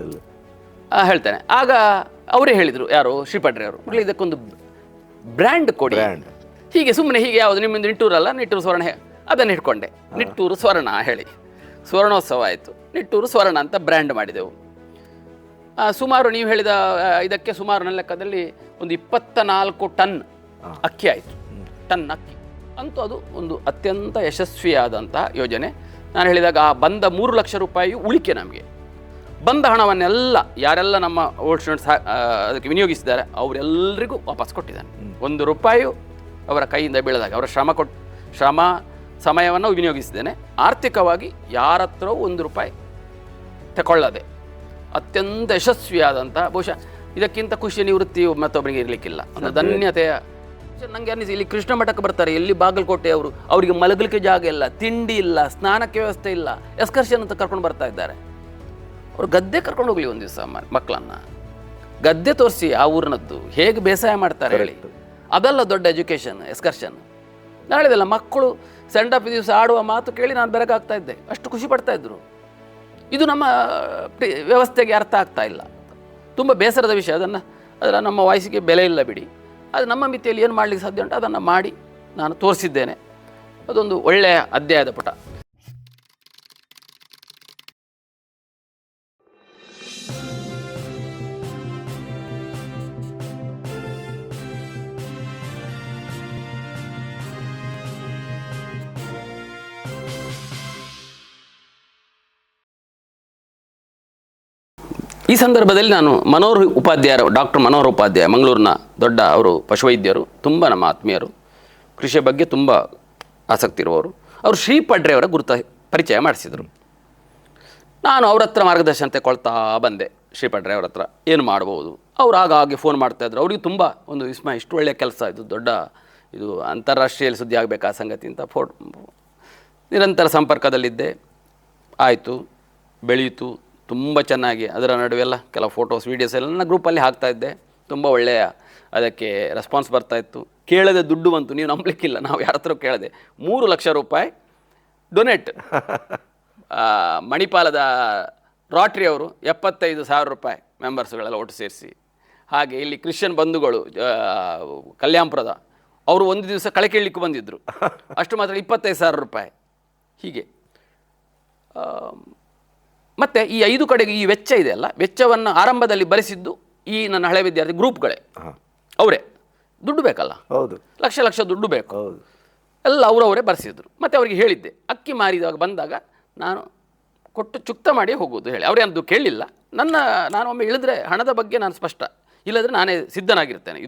Quintal? ಹೇಳ್ತೇನೆ. ಆಗ ಅವರೇ ಹೇಳಿದರು, ಯಾರು ಶ್ರೀಪಡ್ರೆ ಅವರು, ಇದಕ್ಕೊಂದು ಬ್ರ್ಯಾಂಡ್ ಕೊಡಿ. ಹೀಗೆ ಸುಮ್ಮನೆ ಹೀಗೆ ಯಾವುದು ನಿಮ್ಮಿಂದ ನಿಟ್ಟೂರು ಅಲ್ಲ, ನಿಟ್ಟೂರು ಸ್ವರ್ಣ, ಅದನ್ನು ಇಟ್ಕೊಂಡೆ, ನಿಟ್ಟೂರು ಸ್ವರ್ಣ ಹೇಳಿ ಸ್ವರ್ಣೋತ್ಸವ ಆಯಿತು. ನಿಟ್ಟೂರು ಸ್ವರ್ಣ ಅಂತ ಬ್ರ್ಯಾಂಡ್ ಮಾಡಿದೆವು. ಸುಮಾರು ನೀವು ಹೇಳಿದ ಇದಕ್ಕೆ ಸುಮಾರು ನನ್ನ ಲೆಕ್ಕದಲ್ಲಿ ಒಂದು 24 ಟನ್ ಅಕ್ಕಿ ಆಯಿತು. ಟನ್ ಅಕ್ಕಿ ಅಂತೂ ಅದು ಒಂದು ಅತ್ಯಂತ ಯಶಸ್ವಿಯಾದಂತಹ ಯೋಜನೆ. ನಾನು ಹೇಳಿದಾಗ ಆ ಬಂದ 3 ಲಕ್ಷ ರೂಪಾಯಿ ಉಳಿಕೆ ನಮಗೆ. ಬಂದ ಹಣವನ್ನೆಲ್ಲ ಯಾರೆಲ್ಲ ನಮ್ಮ ಓಲ್ಡ್ ಸ್ಟೂಡೆಂಟ್ಸ್ ಅದಕ್ಕೆ ವಿನಿಯೋಗಿಸಿದ್ದಾರೆ ಅವರೆಲ್ಲರಿಗೂ ವಾಪಸ್ ಕೊಟ್ಟಿದ್ದಾನೆ. 1 ರೂಪಾಯಿ ಅವರ ಕೈಯಿಂದ ಬೀಳದಾಗ ಅವರ ಶ್ರಮ ಸಮಯವನ್ನು ವಿನಿಯೋಗಿಸಿದ್ದೇನೆ. ಆರ್ಥಿಕವಾಗಿ ಯಾರ ಹತ್ರವೂ 1 ರೂಪಾಯಿ ತಗೊಳ್ಳದೆ ಅತ್ಯಂತ ಯಶಸ್ವಿಯಾದಂಥ, ಬಹುಶಃ ಇದಕ್ಕಿಂತ ಖುಷಿ ನಿವೃತ್ತಿ ಮತ್ತೊಬ್ಬರಿಗೆ ಇರಲಿಕ್ಕಿಲ್ಲ. ಒಂದು ಧನ್ಯತೆಯ ನನಗೆ ಅನ್ನಿಸಿ. ಇಲ್ಲಿ ಕೃಷ್ಣ ಮಠಕ್ಕೆ ಬರ್ತಾರೆ, ಎಲ್ಲಿ ಬಾಗಲಕೋಟೆ ಅವರು, ಅವರಿಗೆ ಮಲಗಲಿಕ್ಕೆ ಜಾಗ ಇಲ್ಲ, ತಿಂಡಿ ಇಲ್ಲ, ಸ್ನಾನಕ್ಕೆ ವ್ಯವಸ್ಥೆ ಇಲ್ಲ, ಎಕ್ಸ್ಕರ್ಷನ್ ಅಂತ ಕರ್ಕೊಂಡು ಬರ್ತಾ ಇದ್ದಾರೆ. ಅವರು ಗದ್ದೆ ಕರ್ಕೊಂಡು ಹೋಗ್ಲಿ ಒಂದು ದಿವಸ ಮಕ್ಕಳನ್ನು, ಗದ್ದೆ ತೋರಿಸಿ ಆ ಊರಿನದ್ದು ಹೇಗೆ ಬೇಸಾಯ ಮಾಡ್ತಾರೆ ಹೇಳಿ. ಅದೆಲ್ಲ ದೊಡ್ಡ ಎಜುಕೇಷನ್, ಎಕ್ಸ್ಕರ್ಷನ್. ನಾನು ಹೇಳಿದೆಲ್ಲ, ಮಕ್ಕಳು ಸೆಂಡ್ ಆಫ್ ದಿವಸ ಆಡುವ ಮಾತು ಕೇಳಿ ನಾನು ಬೆರಗಾಗ್ತಾ ಇದ್ದೆ, ಅಷ್ಟು ಖುಷಿ ಪಡ್ತಾ ಇದ್ರು. ಇದು ನಮ್ಮ ವ್ಯವಸ್ಥೆಗೆ ಅರ್ಥ ಆಗ್ತಾ ಇಲ್ಲ. ತುಂಬ ಬೇಸರದ ವಿಷಯ. ಅದರ ನಮ್ಮ ವಾಯ್ಸಿಗೆ ಬೆಲೆ ಇಲ್ಲ ಬಿಡಿ. ಅದು ನಮ್ಮ ಮಿತಿಯಲ್ಲಿ ಏನು ಮಾಡಲಿಕ್ಕೆ ಸಾಧ್ಯ ಉಂಟು ಅದನ್ನು ಮಾಡಿ ನಾನು ತೋರಿಸಿದ್ದೇನೆ. ಅದೊಂದು ಒಳ್ಳೆಯ ಅಧ್ಯಾಯದ ಪುಟ. ಈ ಸಂದರ್ಭದಲ್ಲಿ ನಾನು ಡಾಕ್ಟರ್ ಮನೋಹರ್ ಉಪಾಧ್ಯಾಯ, ಮಂಗಳೂರಿನ ದೊಡ್ಡ ಅವರು ಪಶುವೈದ್ಯರು, ತುಂಬ ನಮ್ಮ ಆತ್ಮೀಯರು, ಕೃಷಿಯ ಬಗ್ಗೆ ತುಂಬ ಆಸಕ್ತಿ ಇರುವವರು. ಅವರು ಶ್ರೀಪಡ್ರೆ ಅವರ ಪರಿಚಯ ಮಾಡಿಸಿದರು. ನಾನು ಅವ್ರ ಹತ್ರ ಮಾರ್ಗದರ್ಶನ ತಗೊಳ್ತಾ ಬಂದೆ. ಶ್ರೀಪಡ್ರೆ ಅವ್ರ ಹತ್ರ ಏನು ಮಾಡ್ಬೋದು, ಅವ್ರು ಆಗಾಗೆ ಫೋನ್ ಮಾಡ್ತಾಯಿದ್ರು. ಅವ್ರಿಗೆ ತುಂಬ ಒಂದು ವಿಸ್ಮಯ, ಇಷ್ಟು ಒಳ್ಳೆಯ ಕೆಲಸ, ಇದು ಅಂತಾರಾಷ್ಟ್ರೀಯ ಸುದ್ದಿ ಆಗಬೇಕು ಆ ಸಂಗತಿ ಅಂತ ನಿರಂತರ ಸಂಪರ್ಕದಲ್ಲಿದ್ದೆ. ಆಯಿತು, ಬೆಳೆಯಿತು ತುಂಬ ಚೆನ್ನಾಗಿ. ಅದರ ನಡುವೆಲ್ಲ ಕೆಲವು ಫೋಟೋಸ್ ವೀಡಿಯೋಸ್ ಎಲ್ಲ ನನ್ನ ಗ್ರೂಪಲ್ಲಿ ಹಾಕ್ತಾಯಿದ್ದೆ. ತುಂಬ ಒಳ್ಳೆಯ ಅದಕ್ಕೆ ರೆಸ್ಪಾನ್ಸ್ ಬರ್ತಾಯಿತ್ತು. ಕೇಳದೆ ದುಡ್ಡು ಬಂತು, ನೀವು ನಂಬಲಿಕ್ಕಿಲ್ಲ. ನಾವು ಯಾರ ಹತ್ರ ಕೇಳದೆ 3 ಲಕ್ಷ ರೂಪಾಯಿ ಡೊನೇಟ್. ಮಣಿಪಾಲದ ರಾಟ್ರಿ ಅವರು 75,000 ರೂಪಾಯಿ ಮೆಂಬರ್ಸ್ಗಳೆಲ್ಲ ಒಟ್ಟು ಸೇರಿಸಿ. ಹಾಗೆ ಇಲ್ಲಿ ಕ್ರಿಶ್ಚಿಯನ್ ಬಂಧುಗಳು ಕಲ್ಯಾಣಪುರದ ಅವರು ಒಂದು ದಿವಸ ಕಳೆ ಕೇಳಲಿಕ್ಕೆ ಬಂದಿದ್ದರು, ಅಷ್ಟು ಮಾತ್ರ 25,000 ರೂಪಾಯಿ. ಹೀಗೆ ಮತ್ತು ಈ 5 ಕಡೆಗೆ ಈ ವೆಚ್ಚ ಇದೆಯಲ್ಲ, ವೆಚ್ಚವನ್ನು ಆರಂಭದಲ್ಲಿ ಭರಿಸಿದ್ದು ಈ ನನ್ನ ಹಳೆ ವಿದ್ಯಾರ್ಥಿ ಗ್ರೂಪ್ಗಳೇ, ಅವರೇ. ದುಡ್ಡು ಬೇಕಲ್ಲ, ಹೌದು, ಲಕ್ಷ ದುಡ್ಡು ಬೇಕು, ಎಲ್ಲ ಅವರವರೇ ಭರಿಸಿದ್ರು. ಮತ್ತು ಅವರಿಗೆ ಹೇಳಿದ್ದೆ, ಅಕ್ಕಿ ಮಾರಿದಾಗ ಬಂದಾಗ ನಾನು ಕೊಟ್ಟು ಚುಕ್ತ ಮಾಡಿ ಹೋಗೋದು ಹೇಳಿ. ಅವರೇನದು ಕೇಳಲಿಲ್ಲ. ನಾನು ಒಮ್ಮೆ ಇಳಿದ್ರೆ ಹಣದ ಬಗ್ಗೆ ನಾನು ಸ್ಪಷ್ಟ, ಇಲ್ಲದ್ರೆ ನಾನೇ ಸಿದ್ಧನಾಗಿರ್ತೇನೆ.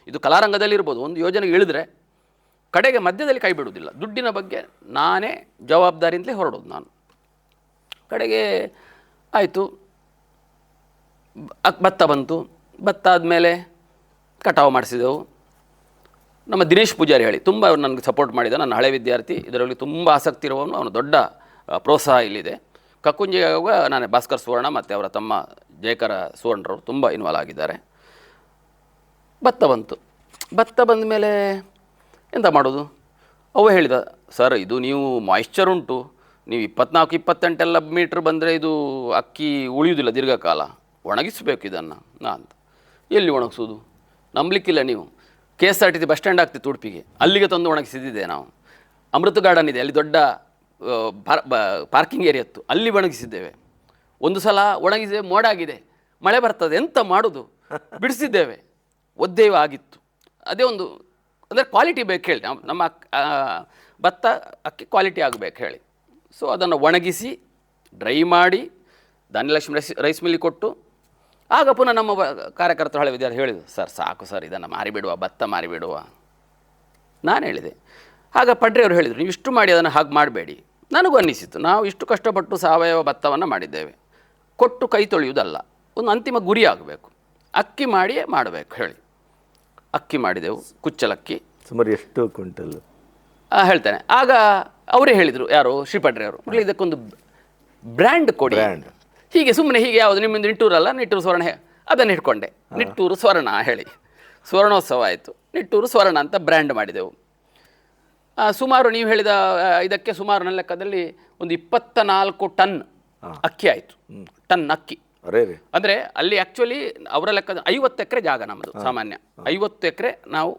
ಇದು ಕಲಾರಂಗದಲ್ಲಿರ್ಬೋದು, ಒಂದು ಯೋಜನೆಗೆ ಇಳಿದ್ರೆ ಕಡೆಗೆ ಮಧ್ಯದಲ್ಲಿ ಕೈ ಬಿಡುವುದಿಲ್ಲ. ದುಡ್ಡಿನ ಬಗ್ಗೆ ನಾನೇ ಜವಾಬ್ದಾರಿಯಿಂದಲೇ ಹೊರಡೋದು ನಾನು. ಕಡೆಗೆ ಆಯಿತು, ಭತ್ತ ಬಂತು. ಭತ್ತ ಆದಮೇಲೆ ಕಟಾವು ಮಾಡಿಸಿದೆವು. ನಮ್ಮ ದಿನೇಶ್ ಪೂಜಾರಿ ಹೇಳಿ, ತುಂಬ ಅವ್ರು ನನಗೆ ಸಪೋರ್ಟ್ ಮಾಡಿದ, ನನ್ನ ಹಳೆ ವಿದ್ಯಾರ್ಥಿ, ಇದರಲ್ಲಿ ತುಂಬ ಆಸಕ್ತಿ ಇರುವವನು, ಅವನು ದೊಡ್ಡ ಪ್ರೋತ್ಸಾಹ ಇಲ್ಲಿದೆ. ಕಕ್ಕುಂಜಿಗೆ ಆಗುವಾಗ ನಾನು ಭಾಸ್ಕರ್ ಸುವರ್ಣ ಮತ್ತು ಅವರ ತಮ್ಮ ಜಯಕರ ಸುವರ್ಣರವರು ತುಂಬ ಇನ್ವಾಲ್ವ್ ಆಗಿದ್ದಾರೆ. ಭತ್ತ ಬಂತು. ಭತ್ತ ಬಂದ ಮೇಲೆ ಎಂತ ಮಾಡೋದು? ಅವ ಹೇಳಿದ, ಸರ್ ಇದು ನೀವು ಮಾಯಿಶ್ಚರ್ ಉಂಟು, ನೀವು 24-28 ಮೀಟ್ರ್ ಬಂದರೆ ಇದು ಅಕ್ಕಿ ಉಳಿಯುವುದಿಲ್ಲ ದೀರ್ಘಕಾಲ, ಒಣಗಿಸಬೇಕು ಇದನ್ನು. ಅಂತ ಎಲ್ಲಿ ಒಣಗಿಸೋದು? ನಂಬಲಿಕ್ಕಿಲ್ಲ ನೀವು. KSRTC ಬಸ್ ಸ್ಟ್ಯಾಂಡ್ ಆಗ್ತಿತ್ತು ಉಡುಪಿಗೆ, ಅಲ್ಲಿಗೆ ತಂದು ಒಣಗಿಸಿದ್ದೆ ನಾವು. ಅಮೃತ ಗಾರ್ಡನ್ ಇದೆ, ಅಲ್ಲಿ ದೊಡ್ಡ ಪಾರ್ಕಿಂಗ್ ಏರಿಯಾ ಇತ್ತು, ಅಲ್ಲಿ ಒಣಗಿಸಿದ್ದೇವೆ. ಒಂದು ಸಲ ಒಣಗಿಸಿದೆ, ಮೋಡಾಗಿದೆ, ಮಳೆ ಬರ್ತದೆ, ಎಂತ ಮಾಡೋದು? ಬಿಡಿಸಿದ್ದೇವೆ, ಒದ್ದೇವ ಆಗಿತ್ತು. ಅದೇ ಒಂದು ಅಂದರೆ ಕ್ವಾಲಿಟಿ ಬೇಕು ಹೇಳಿ, ನಮ್ಮ ಭತ್ತ ಅಕ್ಕಿ ಕ್ವಾಲಿಟಿ ಆಗಬೇಕು ಹೇಳಿ. ಸೊ ಅದನ್ನು ಒಣಗಿಸಿ ಡ್ರೈ ಮಾಡಿ ಧಾನ್ಯಲಕ್ಷ್ಮಿ ರೈಸ್ ಮಿಲ್ಲಿಗೆ ಕೊಟ್ಟು, ಆಗ ಪುನಃ ನಮ್ಮ ಕಾರ್ಯಕರ್ತರು ಹಳೆ ವಿದ್ಯಾರ್ಥಿ ಹೇಳಿದರು, ಸರ್ ಸಾಕು ಸರ್, ಇದನ್ನು ಮಾರಿಬಿಡುವ, ಭತ್ತ ಮಾರಿಬಿಡುವ. ನಾನು ಹೇಳಿದೆ. ಆಗ ಪಡ್ರೆಯವರು ಹೇಳಿದರು, ನೀವು ಇಷ್ಟು ಮಾಡಿ ಅದನ್ನು ಹಾಗೆ ಮಾಡಬೇಡಿ. ನನಗೂ ಅನ್ನಿಸಿತು, ನಾವು ಇಷ್ಟು ಕಷ್ಟಪಟ್ಟು ಸಾವಯವ ಭತ್ತವನ್ನು ಮಾಡಿದ್ದೇವೆ, ಕೊಟ್ಟು ಕೈ ತೊಳೆಯುವುದಲ್ಲ, ಒಂದು ಅಂತಿಮ ಗುರಿ ಆಗಬೇಕು, ಅಕ್ಕಿ ಮಾಡಿಯೇ ಮಾಡಬೇಕು ಹೇಳಿ. ಅಕ್ಕಿ ಮಾಡಿದೆವು, ಕುಚ್ಚಲಕ್ಕಿ. ಸುಮಾರು ಎಷ್ಟು ಕ್ವಿಂಟಲ್? ಹೇಳ್ತೇನೆ. ಆಗ ಅವರೇ ಹೇಳಿದರು, ಯಾರು ಶ್ರೀಪಡ್ರೆ ಅವರು, ಇದಕ್ಕೊಂದು ಬ್ರ್ಯಾಂಡ್ ಕೊಡಿ. ಹೀಗೆ ಸುಮ್ಮನೆ ಹೀಗೆ ಯಾವುದು ನಿಮ್ಮಿಂದ ನಿಟ್ಟೂರು ಅಲ್ಲ, ನಿಟ್ಟೂರು ಸ್ವರ್ಣ, ಅದನ್ನು ಇಟ್ಕೊಂಡೆ, ನಿಟ್ಟೂರು ಸ್ವರ್ಣ ಹೇಳಿ ಸ್ವರ್ಣೋತ್ಸವ ಆಯಿತು. ನಿಟ್ಟೂರು ಸ್ವರ್ಣ ಅಂತ ಬ್ರ್ಯಾಂಡ್ ಮಾಡಿದೆವು. ಸುಮಾರು ನೀವು ಹೇಳಿದ ಇದಕ್ಕೆ ಸುಮಾರು ನನ್ನ ಲೆಕ್ಕದಲ್ಲಿ ಒಂದು 24 ಟನ್ ಅಕ್ಕಿ ಆಯಿತು. ಟನ್ ಅಕ್ಕಿ ಅರೇ ರೀ. ಅಂದರೆ ಅಲ್ಲಿ ಆ್ಯಕ್ಚುಲಿ ಅವರ ಲೆಕ್ಕದ 50 ಎಕರೆ ಜಾಗ ನಮ್ಮದು ಸಾಮಾನ್ಯ 50 ಎಕರೆ ನಾವು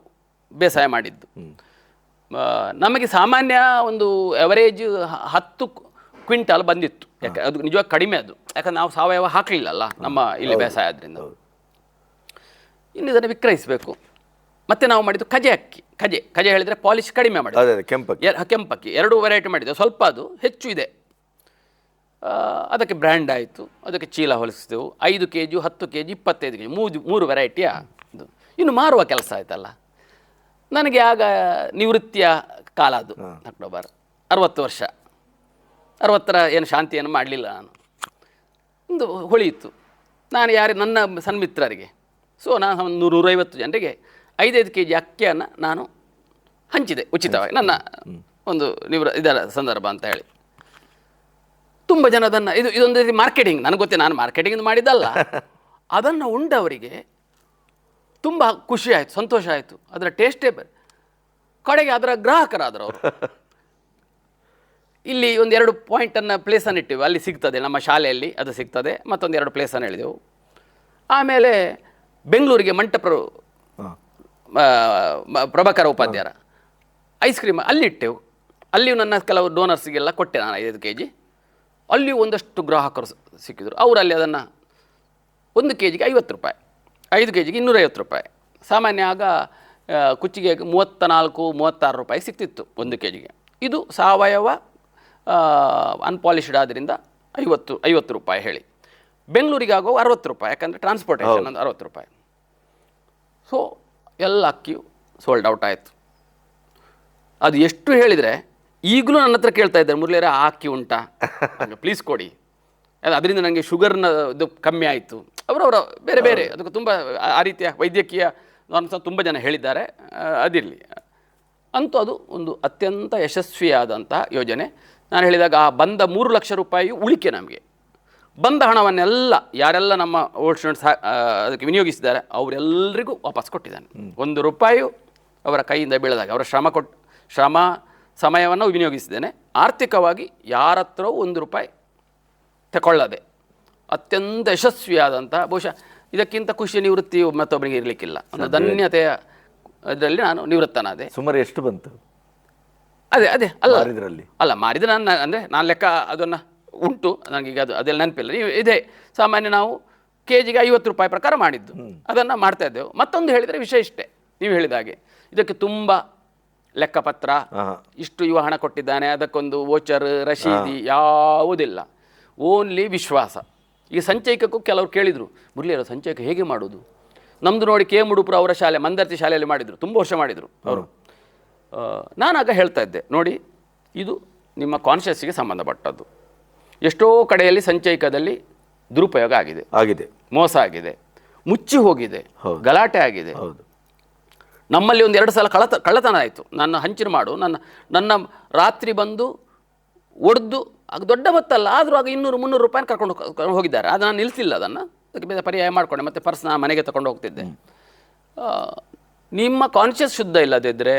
ಬೇಸಾಯ ಮಾಡಿದ್ದು. ನಮಗೆ ಸಾಮಾನ್ಯ ಒಂದು ಎವರೇಜ್ 10 ಕ್ವಿಂಟಾಲ್ ಬಂದಿತ್ತು. ಯಾಕೆ ಅದು ನಿಜವಾಗಿ ಕಡಿಮೆ ಅದು, ಯಾಕಂದ್ರೆ ನಾವು ಸಾವಯವ ಹಾಕಲಿಲ್ಲಲ್ಲ ನಮ್ಮ ಇಲ್ಲಿ ಬೇಸಾಯ ಆದ್ರಿಂದ. ಇನ್ನು ಇದನ್ನು ವಿಕ್ರಯಿಸಬೇಕು. ಮತ್ತೆ ನಾವು ಮಾಡಿದ್ದು ಕಜೆ ಅಕ್ಕಿ. ಕಜೆ ಹೇಳಿದರೆ ಪಾಲಿಶ್ ಕಡಿಮೆ ಮಾಡಿದ್ದು, ಕೆಂಪಕ್ಕಿ 2 ವೆರೈಟಿ ಮಾಡಿದ್ದು. ಸ್ವಲ್ಪ ಅದು ಹೆಚ್ಚು ಇದೆ, ಅದಕ್ಕೆ ಬ್ರ್ಯಾಂಡ್ ಆಯಿತು, ಅದಕ್ಕೆ ಚೀಲ ಹೊಲಿಸಿದೆವು. 5 kg 10 kg 25 kg 3 ವೆರೈಟಿಯ ಇದು. ಇನ್ನು ಮಾರುವ ಕೆಲಸ ಆಯ್ತಲ್ಲ. ನನಗೆ ಆಗ ನಿವೃತ್ತಿಯ ಕಾಲ, ಅದು ಅಕ್ಟೋಬರ್ 60 ವರ್ಷ. 60ರ ಏನು ಶಾಂತಿಯನ್ನು ಮಾಡಲಿಲ್ಲ ನಾನು. ಒಂದು ಹೊಳೆಯಿತ್ತು. ನಾನು ನನ್ನ ಸನ್ಮಿತ್ರರಿಗೆ, ಸೊ ನಾನು ಒಂದು 150 ಜನರಿಗೆ 5-5 kg ಅಕ್ಕಿಯನ್ನು ನಾನು ಹಂಚಿದೆ ಉಚಿತವಾಗಿ, ನನ್ನ ಒಂದು ಇದರ ಸಂದರ್ಭ ಅಂತ ಹೇಳಿ. ತುಂಬ ಜನ ಅದನ್ನು ಇದೊಂದು ರೀತಿ ಮಾರ್ಕೆಟಿಂಗ್, ನನಗೆ ಗೊತ್ತೇ, ನಾನು ಮಾರ್ಕೆಟಿಂಗ್ ಮಾಡಿದ್ದಲ್ಲ. ಅದನ್ನು ಉಂಡವರಿಗೆ ತುಂಬ ಖುಷಿ ಆಯಿತು, ಸಂತೋಷ ಆಯಿತು. ಅದರ ಟೇಸ್ಟೇ ಬೇರೆ. ಕಡೆಗೆ ಅದರ ಗ್ರಾಹಕರಾದರು ಅವರು. ಇಲ್ಲಿ 1-2 ಪಾಯಿಂಟನ್ನು ಪ್ಲೇಸನ್ನು ಇಟ್ಟಿವಿ, ಅಲ್ಲಿ ಸಿಗ್ತದೆ, ನಮ್ಮ ಶಾಲೆಯಲ್ಲಿ ಅದು ಸಿಗ್ತದೆ. ಮತ್ತೊಂದು 2 ಪ್ಲೇಸನ್ನು ಹೇಳಿದೆವು. ಆಮೇಲೆ ಬೆಂಗಳೂರಿಗೆ ಮಂಟಪರು ಪ್ರಭಾಕರ ಉಪಾಧ್ಯಾಯರ ಐಸ್ ಕ್ರೀಮ್ ಅಲ್ಲಿಟ್ಟೆವು. ಅಲ್ಲಿಯೂ ನನ್ನ ಕೆಲವು ಡೋನರ್ಸಿಗೆಲ್ಲ ಕೊಟ್ಟೆ ನಾನು 5 kg. ಅಲ್ಲಿಯೂ ಒಂದಷ್ಟು ಗ್ರಾಹಕರು ಸಿಕ್ಕಿದ್ರು. ಅವರಲ್ಲಿ ಅದನ್ನು 1 kgಗೆ 50 ರೂಪಾಯಿ, 5 kgಗೆ 250 ರೂಪಾಯಿ. ಸಾಮಾನ್ಯ ಆಗ ಕುಚ್ಚಿಗೆ 34-36 ರೂಪಾಯಿ ಸಿಕ್ತಿತ್ತು 1 kgಗೆ. ಇದು ಸಾವಯವ ಅನ್ಪಾಲಿಷ್ಡ್ ಆದ್ದರಿಂದ 50 ರೂಪಾಯಿ ಹೇಳಿ. ಬೆಂಗಳೂರಿಗೆ ಆಗೋ 60 ರೂಪಾಯಿ, ಯಾಕಂದರೆ ಟ್ರಾನ್ಸ್ಪೋರ್ಟೇಷನ್ ಒಂದು 60 ರೂಪಾಯಿ. ಸೊ ಎಲ್ಲ ಅಕ್ಕಿಯು ಸೋಲ್ಡ್ ಔಟ್ ಆಯಿತು. ಅದು ಎಷ್ಟು ಹೇಳಿದರೆ ಈಗಲೂ ನನ್ನ ಹತ್ರ ಕೇಳ್ತಾ ಇದ್ದಾರೆ, ಮುರಳಿಯರ ಆ ಅಕ್ಕಿ ಉಂಟಾ, ಪ್ಲೀಸ್ ಕೊಡಿ. ಅದರಿಂದ ನನಗೆ ಶುಗರ್ನ ಇದು ಕಮ್ಮಿ ಆಯಿತು. ಅವರವರ ಬೇರೆ ಬೇರೆ ಅದಕ್ಕೆ ತುಂಬ ಆ ರೀತಿಯ ವೈದ್ಯಕೀಯ ನಾರ್ಮ್ಸ್ ತುಂಬ ಜನ ಹೇಳಿದ್ದಾರೆ. ಅದಿರಲಿ, ಅಂತೂ ಅದು ಒಂದು ಅತ್ಯಂತ ಯಶಸ್ವಿಯಾದಂಥ ಯೋಜನೆ. ನಾನು ಹೇಳಿದಾಗ ಆ ಬಂದ 3 ಲಕ್ಷ ರೂಪಾಯಿ ಉಳಿಕೆ ನಮಗೆ. ಬಂದ ಹಣವನ್ನೆಲ್ಲ ಯಾರೆಲ್ಲ ನಮ್ಮ ಓಲ್ಡ್ ಸ್ಟೂಡೆಂಟ್ಸ್ ಅದಕ್ಕೆ ವಿನಿಯೋಗಿಸಿದ್ದಾರೆ ಅವರೆಲ್ಲರಿಗೂ ವಾಪಸ್ ಕೊಟ್ಟಿದ್ದಾನೆ. 1 ರೂಪಾಯಿ ಅವರ ಕೈಯಿಂದ ಬೀಳದಾಗ ಅವರ ಶ್ರಮ ಸಮಯವನ್ನು ವಿನಿಯೋಗಿಸಿದ್ದೇನೆ. ಆರ್ಥಿಕವಾಗಿ ಯಾರ ಹತ್ರ 1 ರೂಪಾಯಿ ತಗೊಳ್ಳದೆ ಅತ್ಯಂತ ಯಶಸ್ವಿಯಾದಂಥ, ಬಹುಶಃ ಇದಕ್ಕಿಂತ ಖುಷಿ ನಿವೃತ್ತಿ ಮತ್ತೊಬ್ಬರಿಗೆ ಇರಲಿಕ್ಕಿಲ್ಲ. ಒಂದು ಧನ್ಯತೆಯ ಇದರಲ್ಲಿ ನಾನು ನಿವೃತ್ತನಾದೆ. ಸುಮಾರು ಎಷ್ಟು ಬಂತು? ಅದೇ ಅಲ್ಲ ಮಾರಿದ ನಾನು ಅಂದರೆ ನಾನು ಲೆಕ್ಕ ಅದನ್ನು ಉಂಟು ನನಗೀಗ, ಅದೆಲ್ಲ ನೆನಪಿಲ್ಲ. ನೀವು ಇದೆ ಸಾಮಾನ್ಯ ನಾವು kgಗೆ 50 ರೂಪಾಯಿ ಪ್ರಕಾರ ಮಾಡಿದ್ದು, ಅದನ್ನು ಮಾಡ್ತಾ ಇದ್ದೆವು. ಮತ್ತೊಂದು ಹೇಳಿದರೆ ವಿಷಯ ಇಷ್ಟೇ, ನೀವು ಹೇಳಿದ ಹಾಗೆ ಇದಕ್ಕೆ ತುಂಬ ಲೆಕ್ಕಪತ್ರ, ಇಷ್ಟು ಇವ ಹಣ ಕೊಟ್ಟಿದ್ದಾನೆ, ಅದಕ್ಕೊಂದು ವೋಚರ್ ರಶೀದಿ ಯಾವುದಿಲ್ಲ. ಓನ್ಲಿ ವಿಶ್ವಾಸ. ಈಗ ಸಂಚಯಕಕ್ಕೂ ಕೆಲವರು ಕೇಳಿದರು, ಮುರಳಿಯರ ಸಂಚಯಕ ಹೇಗೆ ಮಾಡೋದು? ನಮ್ಮದು ನೋಡಿ ಕೆ ಮುಡುಪುರ ಅವರ ಶಾಲೆ ಮಂದರ್ತಿ ಶಾಲೆಯಲ್ಲಿ ಮಾಡಿದರು, ತುಂಬ ವರ್ಷ ಮಾಡಿದರು ಅವರು. ನಾನಾಗ ಹೇಳ್ತಾ ಇದ್ದೆ, ನೋಡಿ ಇದು ನಿಮ್ಮ ಕಾನ್ಷಿಯಸ್ಸಿಗೆ ಸಂಬಂಧಪಟ್ಟದ್ದು. ಎಷ್ಟೋ ಕಡೆಯಲ್ಲಿ ಸಂಚಯಿಕದಲ್ಲಿ ದುರುಪಯೋಗ ಆಗಿದೆ, ಮೋಸ ಆಗಿದೆ, ಮುಚ್ಚಿ ಹೋಗಿದೆ, ಗಲಾಟೆ ಆಗಿದೆ. ನಮ್ಮಲ್ಲಿ 1-2 ಸಲ ಕಳ್ಳತನ ಆಯಿತು. ನನ್ನ ಹಂಚಿನ ಮಾಡು ನನ್ನ ರಾತ್ರಿ ಬಂದು ಒಡೆದು, ಅದು ದೊಡ್ಡ ಮೊತ್ತಲ್ಲ, ಆದರೂ ಆಗ 200-300 ರೂಪಾಯಿ ಕರ್ಕೊಂಡು ಹೋಗಿದ್ದಾರೆ. ಅದು ನಾನು ನಿಲ್ಲಿಸಿಲ್ಲ, ಅದನ್ನು ಅದಕ್ಕೆ ಬೇರೆ ಪರ್ಯಾಯ ಮಾಡಿಕೊಂಡೆ. ಮತ್ತು ಪರ್ಸ್ ನಾನು ಮನೆಗೆ ತಗೊಂಡು ಹೋಗ್ತಿದ್ದೆ. ನಿಮ್ಮ ಕಾನ್ಷಿಯಸ್ ಶುದ್ಧ ಇಲ್ಲದಿದ್ದರೆ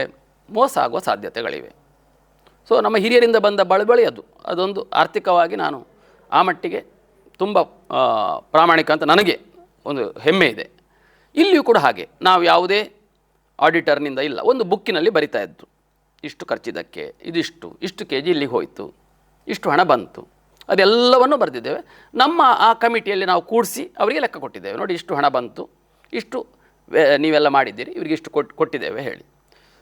ಮೋಸ ಆಗುವ ಸಾಧ್ಯತೆಗಳಿವೆ. ಸೊ ನಮ್ಮ ಹಿರಿಯರಿಂದ ಬಂದ ಬಳಬಳಿ ಅದೊಂದು ಆರ್ಥಿಕವಾಗಿ ನಾನು ಆ ಮಟ್ಟಿಗೆ ತುಂಬ ಪ್ರಾಮಾಣಿಕ ಅಂತ ನನಗೆ ಒಂದು ಹೆಮ್ಮೆ ಇದೆ. ಇಲ್ಲಿಯೂ ಕೂಡ ಹಾಗೆ ನಾವು ಯಾವುದೇ ಆಡಿಟರ್ನಿಂದ ಇಲ್ಲ, ಒಂದು ಬುಕ್ಕಿನಲ್ಲಿ ಬರಿತಾ ಇದ್ದು, ಇಷ್ಟು ಖರ್ಚಿದ್ದಕ್ಕೆ ಇಷ್ಟು kg ಇಲ್ಲಿಗೆ ಹೋಯಿತು, ಇಷ್ಟು ಹಣ ಬಂತು, ಅದೆಲ್ಲವನ್ನು ಬರೆದಿದ್ದೇವೆ. ನಮ್ಮ ಆ ಕಮಿಟಿಯಲ್ಲಿ ನಾವು ಕೂಡಿಸಿ ಅವರಿಗೆ ಲೆಕ್ಕ ಕೊಟ್ಟಿದ್ದೇವೆ. ನೋಡಿ ಇಷ್ಟು ಹಣ ಬಂತು, ಇಷ್ಟು ನೀವೆಲ್ಲ ಮಾಡಿದ್ದೀರಿ, ಇವರಿಗೆ ಇಷ್ಟು ಕೊಟ್ಟಿದ್ದೇವೆ ಹೇಳಿ.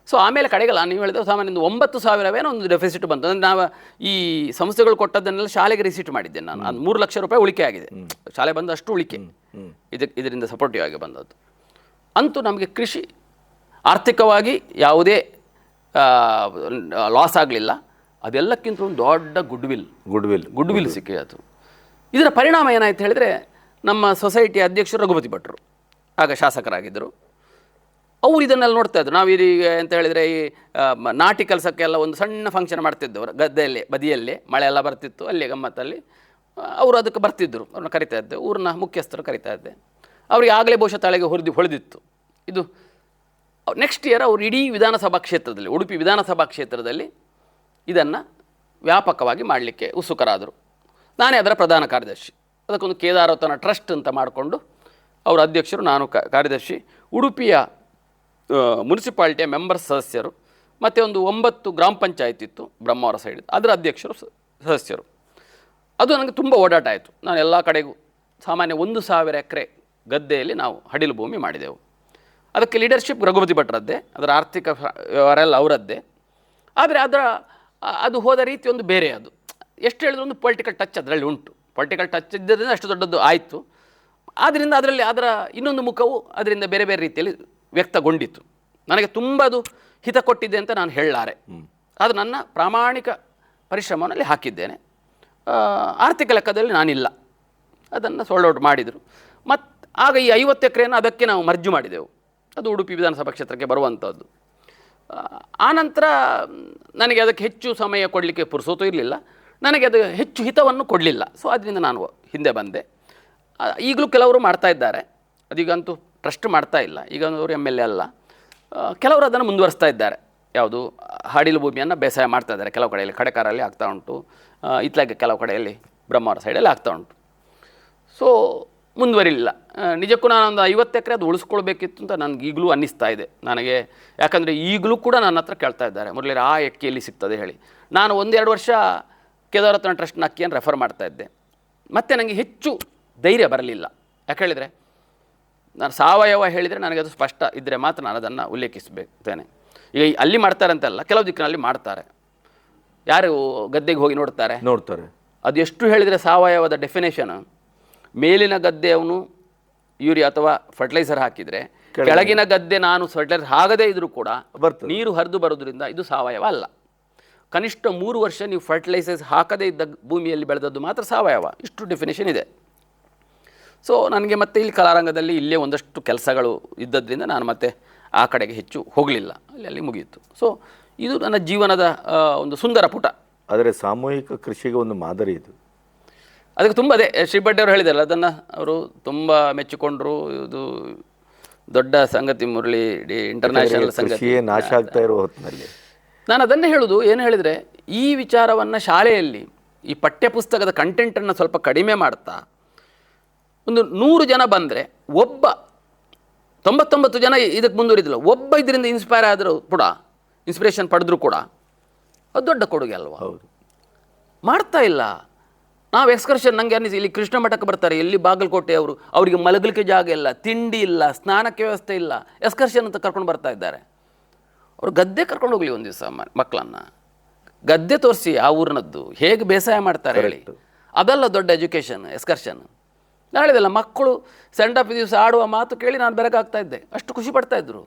ಸೊ ಆಮೇಲೆ ಕಡೆಗಲ್ಲ ನೀವು ಹೇಳಿದ್ರೆ ಸಾಮಾನ್ಯ 9,000 ಒಂದು ಡೆಫಿಸಿಟ್ ಬಂತು. ಅಂದರೆ ನಾವು ಈ ಸಂಸ್ಥೆಗಳು ಕೊಟ್ಟದ್ದನ್ನೆಲ್ಲ ಶಾಲೆಗೆ ರಿಸೀಟ್ ಮಾಡಿದ್ದೇನೆ ನಾನು. ಅದು 3 ಲಕ್ಷ ರೂಪಾಯಿ ಉಳಿಕೆ ಆಗಿದೆ, ಶಾಲೆ ಬಂದ ಅಷ್ಟು ಉಳಿಕೆ ಇದರಿಂದ ಸಪೋರ್ಟಿವ್ ಆಗಿ ಬಂದದ್ದು. ಅಂತೂ ನಮಗೆ ಕೃಷಿ ಆರ್ಥಿಕವಾಗಿ ಯಾವುದೇ ಲಾಸ್ ಆಗಲಿಲ್ಲ. ಅದೆಲ್ಲಕ್ಕಿಂತ ಒಂದು ದೊಡ್ಡ ಗುಡ್ವಿಲ್ ಸಿಕ್ಕಿತು. ಇದರ ಪರಿಣಾಮ ಏನಾಯ್ತು ಹೇಳಿದರೆ, ನಮ್ಮ ಸೊಸೈಟಿಯ ಅಧ್ಯಕ್ಷರು ರಘುಪತಿ ಭಟ್ರು ಆಗ ಶಾಸಕರಾಗಿದ್ದರು. ಅವರು ಇದನ್ನೆಲ್ಲ ನೋಡ್ತಾ ಇದ್ರು. ನಾವು ಇದೀಗ ಅಂತ ಹೇಳಿದರೆ ಈ ನಾಟಿ ಕೆಲಸಕ್ಕೆಲ್ಲ ಒಂದು ಸಣ್ಣ ಫಂಕ್ಷನ್ ಮಾಡ್ತಿದ್ದವರು ಗದ್ದೆಯಲ್ಲಿ ಬದಿಯಲ್ಲಿ, ಮಳೆ ಎಲ್ಲ ಬರ್ತಿತ್ತು, ಅಲ್ಲಿ ಗಮ್ಮತ್ತಲ್ಲಿ ಅವರು ಅದಕ್ಕೆ ಬರ್ತಿದ್ದರು. ಅವ್ರನ್ನ ಕರಿತಾ ಇದ್ದೆ, ಊರಿನ ಮುಖ್ಯಸ್ಥರು ಕರಿತಾ ಇದ್ದೆ. ಅವ್ರಿಗೆ ಆಗಲೇ ಬಹುಶಃ ತಲೆಗೆ ಹೊಳೆದಿತ್ತು ಇದು. ನೆಕ್ಸ್ಟ್ ಇಯರ್ ಅವರು ಇಡೀ ವಿಧಾನಸಭಾ ಕ್ಷೇತ್ರದಲ್ಲಿ, ಉಡುಪಿ ವಿಧಾನಸಭಾ ಕ್ಷೇತ್ರದಲ್ಲಿ ಇದನ್ನು ವ್ಯಾಪಕವಾಗಿ ಮಾಡಲಿಕ್ಕೆ ಉತ್ಸುಕರಾದರು. ನಾನೇ ಅದರ ಪ್ರಧಾನ ಕಾರ್ಯದರ್ಶಿ. ಅದಕ್ಕೊಂದು ಕೇದಾರವತನ ಟ್ರಸ್ಟ್ ಅಂತ ಮಾಡಿಕೊಂಡು ಅವರ ಅಧ್ಯಕ್ಷರು, ನಾನು ಕಾರ್ಯದರ್ಶಿ, ಉಡುಪಿಯ ಮುನ್ಸಿಪಾಲ್ಟಿಯ ಮೆಂಬರ್ಸ್ ಸದಸ್ಯರು, ಮತ್ತು ಒಂದು 9 ಗ್ರಾಮ ಪಂಚಾಯತ್ ಇತ್ತು ಬ್ರಹ್ಮಾವರ ಸೈಡ್, ಅದರ ಅಧ್ಯಕ್ಷರು ಸದಸ್ಯರು. ಅದು ನನಗೆ ತುಂಬ ಓಡಾಟ ಆಯಿತು. ನಾನು ಎಲ್ಲ ಕಡೆಗೂ ಸಾಮಾನ್ಯ 1,000 ಎಕರೆ ಗದ್ದೆಯಲ್ಲಿ ನಾವು ಹಡಿಲು ಭೂಮಿ ಮಾಡಿದೆವು. ಅದಕ್ಕೆ ಲೀಡರ್ಶಿಪ್ ರಘುಪತಿ ಭಟ್ರದ್ದೇ, ಅದರ ಆರ್ಥಿಕ ವ್ಯವಹಾರ ಎಲ್ಲ ಅವರದ್ದೇ. ಆದರೆ ಅದು ಹೋದ ರೀತಿ ಒಂದು ಬೇರೆ, ಅದು ಎಷ್ಟು ಹೇಳಿದ್ರು ಒಂದು ಪೊಲಿಟಿಕಲ್ ಟಚ್ ಅದರಲ್ಲಿ ಉಂಟು. ಪೊಲಿಟಿಕಲ್ ಟಚ್ ಇದ್ದರಿಂದ ಅಷ್ಟು ದೊಡ್ಡದು ಆಯಿತು. ಆದ್ದರಿಂದ ಅದರಲ್ಲಿ ಅದರ ಇನ್ನೊಂದು ಮುಖವು ಅದರಿಂದ ಬೇರೆ ಬೇರೆ ರೀತಿಯಲ್ಲಿ ವ್ಯಕ್ತಗೊಂಡಿತ್ತು. ನನಗೆ ತುಂಬ ಅದು ಹಿತ ಕೊಟ್ಟಿದೆ ಅಂತ ನಾನು ಹೇಳಲಾರೆ. ಅದು ನನ್ನ ಪ್ರಾಮಾಣಿಕ ಪರಿಶ್ರಮದಲ್ಲಿ ಹಾಕಿದ್ದೇನೆ. ಆರ್ಥಿಕ ಲೆಕ್ಕದಲ್ಲಿ ನಾನಿಲ್ಲ, ಅದನ್ನು ಸೋಲ್ಡ್ ಔಟ್ ಮಾಡಿದರು. ಮತ್ತು ಆಗ ಈ 50 ಎಕರೆಯನ್ನು ಅದಕ್ಕೆ ನಾವು ಮರ್ಜು ಮಾಡಿದೆವು. ಅದು ಉಡುಪಿ ವಿಧಾನಸಭಾ ಕ್ಷೇತ್ರಕ್ಕೆ ಬರುವಂಥದ್ದು. ಆನಂತರ ನನಗೆ ಅದಕ್ಕೆ ಹೆಚ್ಚು ಸಮಯ ಕೊಡಲಿಕ್ಕೆ ಪುರ್ಸೋತು ಇರಲಿಲ್ಲ, ನನಗೆ ಅದು ಹೆಚ್ಚು ಹಿತವನ್ನು ಕೊಡಲಿಲ್ಲ. ಸೊ ಅದರಿಂದ ನಾನು ಹಿಂದೆ ಬಂದೆ. ಈಗಲೂ ಕೆಲವರು ಮಾಡ್ತಾ ಇದ್ದಾರೆ, ಅದೀಗಂತೂ ಟ್ರಸ್ಟ್ ಮಾಡ್ತಾ ಇಲ್ಲ, ಈಗ ಅವರು MLA ಅಲ್ಲ. ಕೆಲವರು ಅದನ್ನು ಮುಂದುವರಿಸ್ತಾ ಇದ್ದಾರೆ. ಯಾವುದು ಹಡಿಲು ಭೂಮಿಯನ್ನು ಬೇಸಾಯ ಮಾಡ್ತಾ ಇದ್ದಾರೆ. ಕೆಲವು ಕಡೆಯಲ್ಲಿ ಕಡೆಕಾರಲ್ಲಿ ಆಗ್ತಾ ಉಂಟು, ಇತ್ಲಾಗೆ ಕೆಲವು ಕಡೆಯಲ್ಲಿ ಬ್ರಹ್ಮಾವರ ಸೈಡಲ್ಲಿ ಆಗ್ತಾ ಉಂಟು. ಸೊ ಮುಂದುವರಿಲಿಲ್ಲ. ನಿಜಕ್ಕೂ ನಾನೊಂದು 50 ಎಕರೆ ಅದು ಉಳಿಸ್ಕೊಳ್ಬೇಕಿತ್ತು ಅಂತ ನನಗೆ ಈಗಲೂ ಅನ್ನಿಸ್ತಾ ಇದೆ ನನಗೆ. ಯಾಕಂದರೆ ಈಗಲೂ ಕೂಡ ನನ್ನ ಹತ್ರ ಕೇಳ್ತಾ ಇದ್ದಾರೆ, ಮುರಳೀರ ಆ ಅಕ್ಕಿಯಲ್ಲಿ ಸಿಗ್ತದೆ ಹೇಳಿ. ನಾನು 1-2 ವರ್ಷ ಕೇದಾರವತನ ಟ್ರಸ್ಟ್ನ ಅಕ್ಕಿಯನ್ನು ರೆಫರ್ ಮಾಡ್ತಾ ಇದ್ದೆ. ಮತ್ತು ನನಗೆ ಹೆಚ್ಚು ಧೈರ್ಯ ಬರಲಿಲ್ಲ. ಯಾಕೆ ಹೇಳಿದರೆ, ನಾನು ಸಾವಯವ ಹೇಳಿದರೆ ನನಗೆ ಅದು ಸ್ಪಷ್ಟ ಇದ್ದರೆ ಮಾತ್ರ ನಾನು ಅದನ್ನು ಉಲ್ಲೇಖಿಸಬೇಕೇನೆ. ಈಗ ಅಲ್ಲಿ ಮಾಡ್ತಾರೆ ಅಂತಲ್ಲ, ಕೆಲವು ದಿಕ್ಕಿನಲ್ಲಿ ಮಾಡ್ತಾರೆ. ಯಾರು ಗದ್ದೆಗೆ ಹೋಗಿ ನೋಡ್ತಾರೆ. ಅದು ಎಷ್ಟು ಹೇಳಿದರೆ ಸಾವಯವದ ಡೆಫಿನೇಷನ್, ಮೇಲಿನ ಗದ್ದೆಯವನು ಯೂರಿಯಾ ಅಥವಾ ಫರ್ಟಿಲೈಸರ್ ಹಾಕಿದರೆ ಕೆಳಗಿನ ಗದ್ದೆ ನಾನು ಫರ್ಟಿಲೈಸರ್ ಆಗದೇ ಇದ್ರೂ ಕೂಡ ನೀರು ಹರಿದು ಬರೋದ್ರಿಂದ ಇದು ಸಾವಯವ ಅಲ್ಲ. ಕನಿಷ್ಠ 3 ವರ್ಷ ನೀವು ಫರ್ಟಿಲೈಸರ್ಸ್ ಹಾಕದೇ ಇದ್ದ ಭೂಮಿಯಲ್ಲಿ ಬೆಳೆದದ್ದು ಮಾತ್ರ ಸಾವಯವ. ಇಷ್ಟು ಡೆಫಿನೇಷನ್ ಇದೆ. ಸೊ ನನಗೆ ಮತ್ತೆ ಇಲ್ಲಿ ಕಲಾರಂಗದಲ್ಲಿ ಇಲ್ಲೇ ಒಂದಷ್ಟು ಕೆಲಸಗಳು ಇದ್ದದ್ರಿಂದ ನಾನು ಮತ್ತೆ ಆ ಕಡೆಗೆ ಹೆಚ್ಚು ಹೋಗಲಿಲ್ಲ, ಅಲ್ಲಿ ಮುಗಿಯಿತು. ಸೊ ಇದು ನನ್ನ ಜೀವನದ ಒಂದು ಸುಂದರ ಪುಟ. ಆದರೆ ಸಾಮೂಹಿಕ ಕೃಷಿಗೆ ಒಂದು ಮಾದರಿ ಇದು. ಅದಕ್ಕೆ ತುಂಬ ಅದೇ ಶ್ರೀಪಡ್ಡಿ ಅವರು ಹೇಳಿದಾರಲ್ಲ, ಅದನ್ನು ಅವರು ತುಂಬ ಮೆಚ್ಚಿಕೊಂಡ್ರು. ಇದು ದೊಡ್ಡ ಸಂಗತಿ ಮುರಳಿ, ಇಂಟರ್ನ್ಯಾಷನಲ್ ಸಂಗತಿ. ನಾಶ ಆಗ್ತಾ ಇರೋ ಹೊತ್ತಿನಲ್ಲಿ ನಾನು ಅದನ್ನೇ ಹೇಳೋದು. ಏನು ಹೇಳಿದರೆ, ಈ ವಿಚಾರವನ್ನು ಶಾಲೆಯಲ್ಲಿ ಈ ಪಠ್ಯಪುಸ್ತಕದ ಕಂಟೆಂಟನ್ನು ಸ್ವಲ್ಪ ಕಡಿಮೆ ಮಾಡ್ತಾ, ಒಂದು 100 ಜನ ಬಂದರೆ ಒಬ್ಬ 99 ಜನ ಇದಕ್ಕೆ ಮುಂದುವರಿದಿಲ್ಲ, ಒಬ್ಬ ಇದರಿಂದ ಇನ್ಸ್ಪೈರ್ ಆದರೂ ಕೂಡ, ಇನ್ಸ್ಪಿರೇಷನ್ ಪಡೆದ್ರೂ ಕೂಡ ಅದು ದೊಡ್ಡ ಕೊಡುಗೆ ಅಲ್ವಾ? ಹೌದು. ಮಾಡ್ತಾ ಇಲ್ಲ. ನಾವು ಎಕ್ಸ್ಕರ್ಷನ್, ನನಗೆ ಅನ್ನಿಸಿ ಇಲ್ಲಿ ಕೃಷ್ಣ ಮಠಕ್ಕೆ ಬರ್ತಾರೆ, ಎಲ್ಲಿ ಬಾಗಲಕೋಟೆ ಅವರು, ಅವರಿಗೆ ಮಲಗಲಿಕ್ಕೆ ಜಾಗ ಇಲ್ಲ, ತಿಂಡಿ ಇಲ್ಲ, ಸ್ನಾನಕ್ಕೆ ವ್ಯವಸ್ಥೆ ಇಲ್ಲ, ಎಕ್ಸ್ಕರ್ಷನ್ ಅಂತ ಕರ್ಕೊಂಡು ಬರ್ತಾ ಇದ್ದಾರೆ. ಅವರು ಗದ್ದೆ ಕರ್ಕೊಂಡು ಹೋಗಲಿ ಒಂದು ದಿವಸ ಮಕ್ಕಳನ್ನು, ಗದ್ದೆ ತೋರಿಸಿ ಆ ಊರಿನದ್ದು ಹೇಗೆ ಬೇಸಾಯ ಮಾಡ್ತಾರೆ ಹೇಳಿ. ಅದೆಲ್ಲ ದೊಡ್ಡ ಎಜುಕೇಷನ್, ಎಕ್ಸ್ಕರ್ಷನ್. ನಾನು ಹೇಳಿದಲ್ಲ, ಮಕ್ಕಳು ಸೆಂಡ್ ಆಫ್ ದಿವಸ ಆಡುವ ಮಾತು ಕೇಳಿ ನಾನು ಬೆರಗಾಗ್ತಾ ಇದ್ದೆ, ಅಷ್ಟು ಖುಷಿ ಪಡ್ತಾಯಿದ್ರು.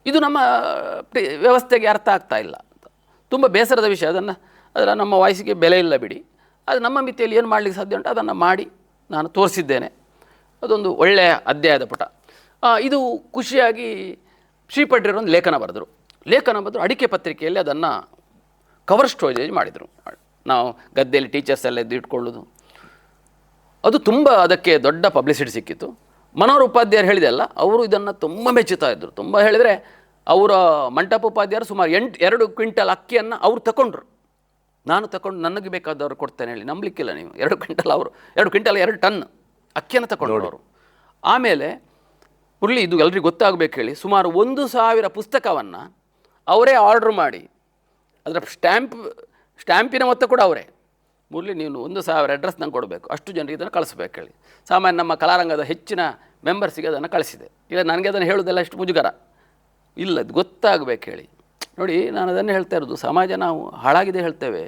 ಇದು ನಮ್ಮ ವ್ಯವಸ್ಥೆಗೆ ಅರ್ಥ ಆಗ್ತಾ ಇಲ್ಲ. ತುಂಬ ಬೇಸರದ ವಿಷಯ. ಅದರ ನಮ್ಮ ವಾಯ್ಸಿಗೆ ಬೆಲೆ ಇಲ್ಲ ಬಿಡಿ. ಅದು ನಮ್ಮ ಮಿತಿಯಲ್ಲಿ ಏನು ಮಾಡಲಿಕ್ಕೆ ಸಾಧ್ಯ ಉಂಟು ಅದನ್ನು ಮಾಡಿ ನಾನು ತೋರಿಸಿದ್ದೇನೆ. ಅದೊಂದು ಒಳ್ಳೆಯ ಅಧ್ಯಾಯದ ಪುಟ. ಇದು ಖುಷಿಯಾಗಿ ಶ್ರೀಪಡ್ರಿಯವರು ಒಂದು ಲೇಖನ ಬರೆದರು. ಅಡಿಕೆ ಪತ್ರಿಕೆಯಲ್ಲಿ ಅದನ್ನು ಕವರ್ ಸ್ಟೋರೇಜ್ ಮಾಡಿದರು. ನಾವು ಗದ್ದೆಯಲ್ಲಿ ಟೀಚರ್ಸ್ ಎಲ್ಲ ಎದ್ದು ಇಟ್ಕೊಳ್ಳೋದು, ಅದು ತುಂಬ ಅದಕ್ಕೆ ದೊಡ್ಡ ಪಬ್ಲಿಸಿಟಿ ಸಿಕ್ಕಿತ್ತು. ಮನೋಹರ್ ಉಪಾಧ್ಯಾಯರು ಹೇಳಿದೆಲ್ಲ, ಅವರು ಇದನ್ನು ತುಂಬ ಮೆಚ್ಚುತ್ತಾ ಇದ್ದರು. ತುಂಬ ಹೇಳಿದರೆ, ಅವರ ಮಂಟಪ ಉಪಾಧ್ಯಾಯರು ಸುಮಾರು 2 ಕ್ವಿಂಟಲ್ ಅಕ್ಕಿಯನ್ನು ಅವರು ತಗೊಂಡ್ರು. ನಾನು ತಗೊಂಡು ನನಗೆ ಬೇಕಾದವ್ರು ಕೊಡ್ತೇನೆ ಹೇಳಿ, ನಂಬಲಿಕ್ಕಿಲ್ಲ ನೀವು. 2 ಕ್ವಿಂಟಲ್, ಅವರು 2 ಕ್ವಿಂಟಲ್ 2 ಟನ್ ಅಕ್ಕಿಯನ್ನು ತಗೊಂಡ್ರು ಅವರು. ಆಮೇಲೆ ಮುರಳಿ, ಇದು ಎಲ್ರಿಗೂ ಗೊತ್ತಾಗಬೇಕು ಹೇಳಿ, ಸುಮಾರು 1,000 ಪುಸ್ತಕವನ್ನು ಅವರೇ ಆರ್ಡ್ರ್ ಮಾಡಿ, ಅದರ ಸ್ಟ್ಯಾಂಪಿನ ಮೊತ್ತ ಕೂಡ ಅವರೇ. ಮುರಳಿ, ನೀನು 1,000 ಅಡ್ರೆಸ್ ನಂಗೆ ಕೊಡಬೇಕು, ಅಷ್ಟು ಜನರಿಗೆ ಇದನ್ನು ಕಳಿಸ್ಬೇಕು ಹೇಳಿ. ಸಾಮಾನ್ಯ ನಮ್ಮ ಕಲಾರಂಗದ ಹೆಚ್ಚಿನ ಮೆಂಬರ್ಸಿಗೆ ಅದನ್ನು ಕಳಿಸಿದೆ. ಇಲ್ಲ, ನನಗೆ ಅದನ್ನು ಹೇಳೋದೆಲ್ಲ ಅಷ್ಟು ಮುಜುಗರ ಇಲ್ಲ, ಅದು ಗೊತ್ತಾಗಬೇಕು ಹೇಳಿ. ನೋಡಿ, ನಾನು ಅದನ್ನೇ ಹೇಳ್ತಾ ಇರೋದು, ಸಮಾಜ ನಾವು ಹಾಳಾಗಿದೆ ಹೇಳ್ತೇವೆ.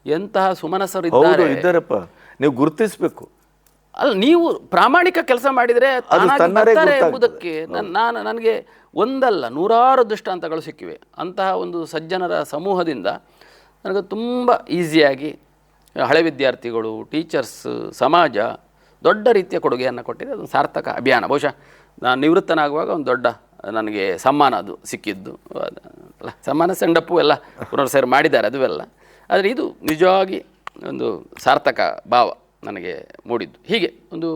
ಎಂತಹ ಸುಮನಸರು ಇದ್ದಾರಪ್ಪ, ನೀವು ಗುರುತಿಸಬೇಕು. ಅಲ್ಲ, ನೀವು ಪ್ರಾಮಾಣಿಕ ಕೆಲಸ ಮಾಡಿದರೆ ಎಂಬುದಕ್ಕೆ ನನಗೆ ಒಂದಲ್ಲ 100 ದೃಷ್ಟಾಂತಗಳು ಸಿಕ್ಕಿವೆ. ಅಂತಹ ಒಂದು ಸಜ್ಜನರ ಸಮೂಹದಿಂದ ನನಗೆ ತುಂಬ ಈಸಿಯಾಗಿ ಹಳೆ ವಿದ್ಯಾರ್ಥಿಗಳು, ಟೀಚರ್ಸ್, ಸಮಾಜ ದೊಡ್ಡ ರೀತಿಯ ಕೊಡುಗೆಯನ್ನು ಕೊಟ್ಟಿದೆ. ಅದೊಂದು ಸಾರ್ಥಕ ಅಭಿಯಾನ. ಬಹುಶಃ ನಾನು ನಿವೃತ್ತನಾಗುವಾಗ ಒಂದು ದೊಡ್ಡ ನನಗೆ ಸಮ್ಮಾನ ಅದು ಸಿಕ್ಕಿದ್ದು ಅಲ್ಲ. ಸಮ್ಮಾನ ಸೆಂಡಪ್ಪು ಎಲ್ಲ ಪುನರ್ಸೇರ್ ಮಾಡಿದ್ದಾರೆ ಅದುವೆಲ್ಲ. ಆದರೆ ಇದು ನಿಜವಾಗಿ ಒಂದು ಸಾರ್ಥಕ ಭಾವ ನನಗೆ ಮೂಡಿದ್ದು. ಹೀಗೆ ಒಂದು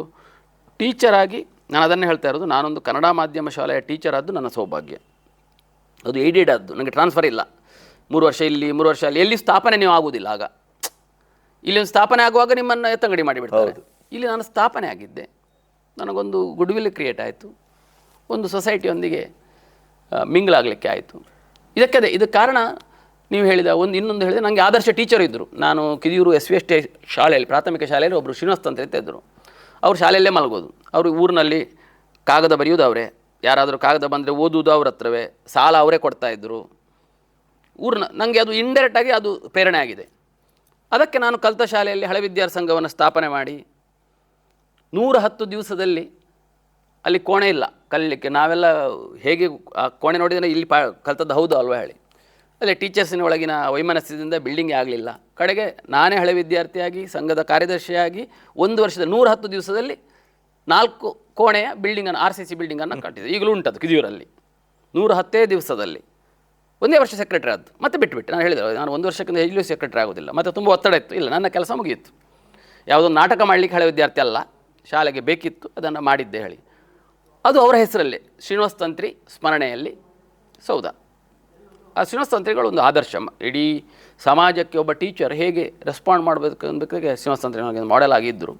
ಟೀಚರಾಗಿ ನಾನು ಅದನ್ನೇ ಹೇಳ್ತಾ ಇರೋದು, ನಾನೊಂದು ಕನ್ನಡ ಮಾಧ್ಯಮ ಶಾಲೆಯ ಟೀಚರ್ ಆದ್ದು ನನ್ನ ಸೌಭಾಗ್ಯ. ಅದು ಏಡೆಡ್ ಆದ್ದು, ನನಗೆ ಟ್ರಾನ್ಸ್ಫರ್ ಇಲ್ಲ. 3 ವರ್ಷ ಇಲ್ಲಿ 3 ವರ್ಷ ಅಲ್ಲಿ, ಎಲ್ಲಿ ಸ್ಥಾಪನೆ ನೀವು ಆಗುವುದಿಲ್ಲ. ಆಗ ಇಲ್ಲಿ ಒಂದು ಸ್ಥಾಪನೆ ಆಗುವಾಗ ನಿಮ್ಮನ್ನು ಎತ್ತಂಗಡಿ ಮಾಡಿಬಿಡ್ತಾರೆ. ಇಲ್ಲಿ ನಾನು ಸ್ಥಾಪನೆ ಆಗಿದ್ದೆ, ನನಗೊಂದು ಗುಡ್ವಿಲ್ ಕ್ರಿಯೇಟ್ ಆಯಿತು, ಒಂದು ಸೊಸೈಟಿಯೊಂದಿಗೆ ಮಿಂಗ್ಲಾಗಲಿಕ್ಕೆ ಆಯಿತು. ಇದಕ್ಕೆ ಕಾರಣ ನೀವು ಹೇಳಿದ ಇನ್ನೊಂದು ಹೇಳಿದೆ, ನನಗೆ ಆದರ್ಶ ಟೀಚರ್ ಇದ್ದರು. ನಾನು ಕಿದಿಯೂರು SVST ಶಾಲೆಯಲ್ಲಿ, ಪ್ರಾಥಮಿಕ ಶಾಲೆಯಲ್ಲಿ ಒಬ್ಬರು ಶ್ರೀನಿವಾಸ್ ತಂತ್ರಿ ಅಂತ ಇದ್ದರು. ಅವರು ಶಾಲೆಯಲ್ಲೇ ಮಲಗೋದು, ಅವರು ಊರಿನಲ್ಲಿ ಕಾಗದ ಬರೆಯೋದು ಅವರೇ, ಯಾರಾದರೂ ಕಾಗದ ಬಂದರೆ ಓದುವುದು ಅವ್ರ ಹತ್ರವೇ, ಸಾಲ ಅವರೇ ಕೊಡ್ತಾಯಿದ್ರು. ನನಗೆ ಅದು ಇಂಡೈರೆಕ್ಟಾಗಿ ಅದು ಪ್ರೇರಣೆ ಆಗಿದೆ. ಅದಕ್ಕೆ ನಾನು ಕಲಿತ ಶಾಲೆಯಲ್ಲಿ ಹಳೆ ವಿದ್ಯಾರ್ಥಿ ಸಂಘವನ್ನು ಸ್ಥಾಪನೆ ಮಾಡಿ 110 ದಿವಸದಲ್ಲಿ ಅಲ್ಲಿ ಕೋಣೆ ಇಲ್ಲ ಕಲೀಲಿಕ್ಕೆ. ನಾವೆಲ್ಲ ಹೇಗೆ ಆ ಕೋಣೆ ನೋಡಿದರೆ ಇಲ್ಲಿ ಕಲ್ತದ್ದು ಹೌದು ಅಲ್ವಾ ಹೇಳಿ, ಅಲ್ಲೇ ಟೀಚರ್ಸಿನ ಒಳಗಿನ ವೈಮನಸ್ಯದಿಂದ ಬಿಲ್ಡಿಂಗೇ ಆಗಲಿಲ್ಲ. ಕಡೆಗೆ ನಾನೇ ಹಳೆ ವಿದ್ಯಾರ್ಥಿಯಾಗಿ ಸಂಘದ ಕಾರ್ಯದರ್ಶಿಯಾಗಿ 1 ವರ್ಷದ 110 ದಿವಸದಲ್ಲಿ 4 ಕೋಣೆಯ ಬಿಲ್ಡಿಂಗನ್ನು RCC ಬಿಲ್ಡಿಂಗನ್ನು ಕಟ್ಟಿದೆ. ಈಗಲೂ ಉಂಟದು ಕಿದಿಯೂರಲ್ಲಿ. 110 ದಿವಸದಲ್ಲಿ 1 ವರ್ಷ ಸೆಕ್ರೆಟರಿ ಆದ್ದು, ಮತ್ತೆ ಬಿಟ್ಟುಬಿಟ್ಟು. ನಾನು ಹೇಳಿದೆ ನಾನು 1 ವರ್ಷಕ್ಕಿಂತ ಎಲ್ಲೂ ಸೆಕ್ರೆಟರಿ ಆಗೋದಿಲ್ಲ, ಮತ್ತು ತುಂಬ ಒತ್ತಡ ಇತ್ತು. ಇಲ್ಲ, ನನ್ನ ಕೆಲಸ ಮುಗಿಯಿತು. ಯಾವುದೊಂದು ನಾಟಕ ಮಾಡಲಿಕ್ಕೆ ಹಳೆ ವಿದ್ಯಾರ್ಥಿ ಅಲ್ಲ, ಶಾಲೆಗೆ ಬೇಕಿತ್ತು, ಅದನ್ನು ಮಾಡಿದ್ದೆ ಹೇಳಿ. ಅದು ಅವರ ಹೆಸರಲ್ಲಿ ಶ್ರೀನಿವಾಸ್ ತಂತ್ರಿ ಸ್ಮರಣೆಯಲ್ಲಿ ಸೌಧ. ಆ ಶ್ರೀನಿವಾಸ್ ತಂತ್ರಿಗಳು ಒಂದು ಆದರ್ಶ. ಇಡೀ ಸಮಾಜಕ್ಕೆ ಒಬ್ಬ ಟೀಚರ್ ಹೇಗೆ ರೆಸ್ಪಾಂಡ್ ಮಾಡಬೇಕು ಅನ್ಬೇಕಾದ್ರೆ ಶ್ರೀನಿವಾಸ್ ತಂತ್ರಿ ನನಗೆ ಮಾಡೆಲ್ ಆಗಿದ್ದರು.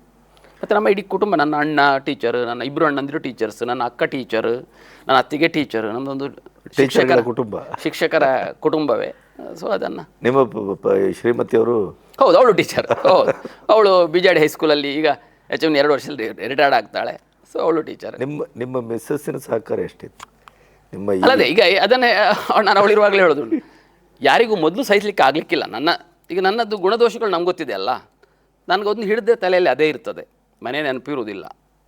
ಮತ್ತು ನಮ್ಮ ಇಡೀ ಕುಟುಂಬ, ನನ್ನ ಅಣ್ಣ ಟೀಚರ್, ನನ್ನ 2 ಅಣ್ಣಂದಿರು ಟೀಚರ್ಸ್, ನನ್ನ ಅಕ್ಕ ಟೀಚರ್, ನನ್ನ ಅತ್ತಿಗೆ ಟೀಚರ್, ನಮ್ಮದೊಂದು ಶಿಕ್ಷಕರ ಕುಟುಂಬವೇ. ಸೊ ಅದನ್ನು ನಿಮ್ಮ ಶ್ರೀಮತಿಯವರು ಹೌದು, ಅವಳು ಟೀಚರ್. ಹೌದು, ಅವಳು BJD ಹೈಸ್ಕೂಲಲ್ಲಿ ಈಗ ಹೆಚ್ಚು 2 ವರ್ಷದಲ್ಲಿ ರಿಟೈರ್ಡ್ ಆಗ್ತಾಳೆ. ಸೊ ಅವಳು ಟೀಚರ್. ನಿಮ್ಮ ಮಿಸ್ಸಸ್ಸಿನ ಸಹಕಾರ ಎಷ್ಟಿತ್ತು? ಅಲ್ಲದೆ ಈಗ ಅದನ್ನೇ ನಾನು ಅವಳಿರುವಾಗಲೇ ಹೇಳೋದು, ಯಾರಿಗೂ ಮೊದಲು ಸಹಿಸಲಿಕ್ಕೆ ಆಗಲಿಕ್ಕಿಲ್ಲ. ನನ್ನದು ಗುಣದೋಷಗಳು ನಮ್ಗೆ ಗೊತ್ತಿದೆ ಅಲ್ಲ, ನನಗೊಂದು ಹಿಡಿದ ತಲೆಯಲ್ಲಿ ಅದೇ ಇರ್ತದೆ, ಮನೆ ನೆನಪಿರುವುದಿಲ್ಲ.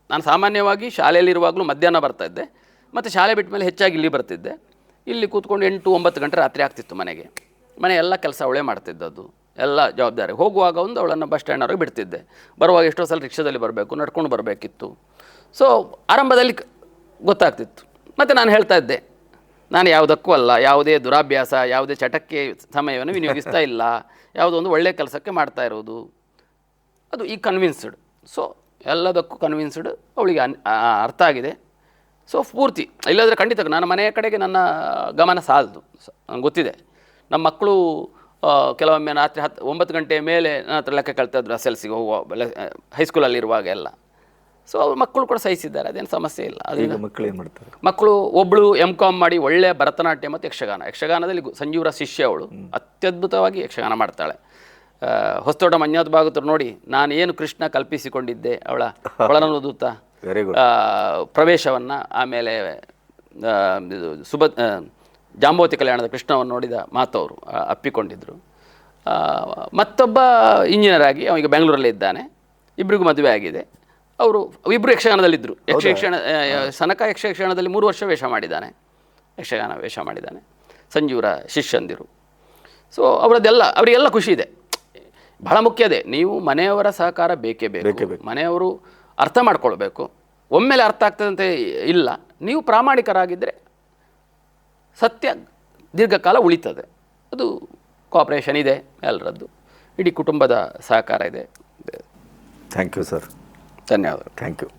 ನಾನು ಸಾಮಾನ್ಯವಾಗಿ ಶಾಲೆಯಲ್ಲಿರುವಾಗಲೂ ಮಧ್ಯಾಹ್ನ ಬರ್ತಾಯಿದ್ದೆ, ಮತ್ತು ಶಾಲೆ ಬಿಟ್ಟ ಮೇಲೆ ಹೆಚ್ಚಾಗಿ ಇಲ್ಲಿ ಬರ್ತಿದ್ದೆ. ಇಲ್ಲಿ ಕೂತ್ಕೊಂಡು 8-9 ಗಂಟೆ ರಾತ್ರಿ ಆಗ್ತಿತ್ತು ಮನೆಗೆ. ಮನೆ ಎಲ್ಲ ಕೆಲಸ ಅವಳೇ ಮಾಡ್ತಿದ್ದದ್ದು, ಎಲ್ಲ ಜವಾಬ್ದಾರಿ. ಹೋಗುವಾಗ ಒಂದು ಅವಳನ್ನು ಬಸ್ ಸ್ಟ್ಯಾಂಡ್ವರೆಗೆ ಬಿಡ್ತಿದ್ದೆ, ಬರುವಾಗ ಎಷ್ಟೋ ಸಲ ರಿಕ್ಷಾದಲ್ಲಿ ಬರಬೇಕು, ನಡ್ಕೊಂಡು ಬರಬೇಕಿತ್ತು. ಸೊ ಆರಂಭದಲ್ಲಿ ಗೊತ್ತಾಗ್ತಿತ್ತು. ಮತ್ತು ನಾನು ಹೇಳ್ತಾ ಇದ್ದೆ, ನಾನು ಯಾವುದಕ್ಕೂ ಅಲ್ಲ, ಯಾವುದೇ ದುರಾಭ್ಯಾಸ, ಯಾವುದೇ ಚಟಕ್ಕೆ ಸಮಯವನ್ನು ವಿನಿಯೋಗಿಸ್ತಾ ಇಲ್ಲ, ಯಾವುದೋ ಒಂದು ಒಳ್ಳೆಯ ಕೆಲಸಕ್ಕೆ ಮಾಡ್ತಾ ಇರೋದು. ಅದು ಈಗ ಕನ್ವಿನ್ಸ್ಡ್. ಸೊ ಎಲ್ಲದಕ್ಕೂ ಕನ್ವಿನ್ಸ್ಡ್ ಅವಳಿಗೆ ಅರ್ಥ ಆಗಿದೆ. ಸೊ ಪೂರ್ತಿ ಇಲ್ಲದ್ರೆ ಖಂಡಿತ ನನ್ನ ಮನೆಯ ಕಡೆಗೆ ನನ್ನ ಗಮನ ಸಾಲದು. ನನಗೆ ಗೊತ್ತಿದೆ, ನಮ್ಮ ಮಕ್ಕಳು ಕೆಲವೊಮ್ಮೆ ರಾತ್ರಿ 9 ಗಂಟೆಯ ಮೇಲೆ ನನ್ನ ಹತ್ರ ಲೆಕ್ಕ ಕಳ್ತಾಯಿದ್ರು, SLCಗೆ ಹೋಗುವ ಹೈಸ್ಕೂಲಲ್ಲಿರುವಾಗ ಎಲ್ಲ. ಸೊ ಅವ್ರ ಮಕ್ಕಳು ಕೂಡ ಸಹಿಸಿದ್ದಾರೆ, ಅದೇನು ಸಮಸ್ಯೆ ಇಲ್ಲ. ಅದರಿಂದ ಮಕ್ಕಳು ಏನು ಮಾಡ್ತಾರೆ? ಮಕ್ಕಳು ಒಬ್ಬಳು MCom ಮಾಡಿ ಒಳ್ಳೆಯ ಭರತನಾಟ್ಯ ಮತ್ತು ಯಕ್ಷಗಾನದಲ್ಲಿ ಸಂಜೀವರ ಶಿಷ್ಯ. ಅವಳು ಅತ್ಯದ್ಭುತವಾಗಿ ಯಕ್ಷಗಾನ ಮಾಡ್ತಾಳೆ. ಹೊಸತೋಟ ಮಂಜುನಾಥ ಭಾಗವತರು ನೋಡಿ, ನಾನು ಏನು ಕೃಷ್ಣ ಕಲ್ಪಿಸಿಕೊಂಡಿದ್ದೆ ಅವಳ ಒಳನೂದೂತ ಪ್ರವೇಶವನ್ನು, ಆಮೇಲೆ ಜಾಂಬವತಿ ಕಲ್ಯಾಣದ ಕೃಷ್ಣವನ್ನು ನೋಡಿದ ಮಾತು ಅವರು ಅಪ್ಪಿಕೊಂಡಿದ್ದರು. ಮತ್ತೊಬ್ಬ ಇಂಜಿನಿಯರ್ ಆಗಿ ಅವನಿಗೆ ಬೆಂಗಳೂರಲ್ಲೇ ಇದ್ದಾನೆ, ಇಬ್ಬರಿಗೂ ಮದುವೆ ಆಗಿದೆ. ಅವರು ಇಬ್ಬರು ಯಕ್ಷಗಾನದಲ್ಲಿದ್ದರು. ಸನಕ ಯಕ್ಷಗಾನದಲ್ಲಿ 3 ವರ್ಷ ವೇಷ ಮಾಡಿದ್ದಾನೆ, ಯಕ್ಷಗಾನ ವೇಷ ಮಾಡಿದ್ದಾನೆ, ಸಂಜೀವರ ಶಿಷ್ಯಂದಿರು. ಸೊ ಅವರಿಗೆಲ್ಲ ಖುಷಿ ಇದೆ. ಬಹಳ ಮುಖ್ಯ ಅದೇ, ನೀವು ಮನೆಯವರ ಸಹಕಾರ ಬೇಕೇ ಬೇಕು. ಮನೆಯವರು ಅರ್ಥ ಮಾಡ್ಕೊಳ್ಬೇಕು. ಒಮ್ಮೆಲೆ ಅರ್ಥ ಆಗ್ತದಂತೆ ಇಲ್ಲ, ನೀವು ಪ್ರಾಮಾಣಿಕರಾಗಿದ್ದರೆ ಸತ್ಯ ದೀರ್ಘಕಾಲ ಉಳಿತದೆ. ಅದು ಕೋಆಪ್ರೇಷನ್ ಇದೆ ಎಲ್ಲರದ್ದು, ಇಡೀ ಕುಟುಂಬದ ಸಹಕಾರ ಇದೆ. Thank you sir. ಧನ್ಯವಾದಗಳು. Thank you.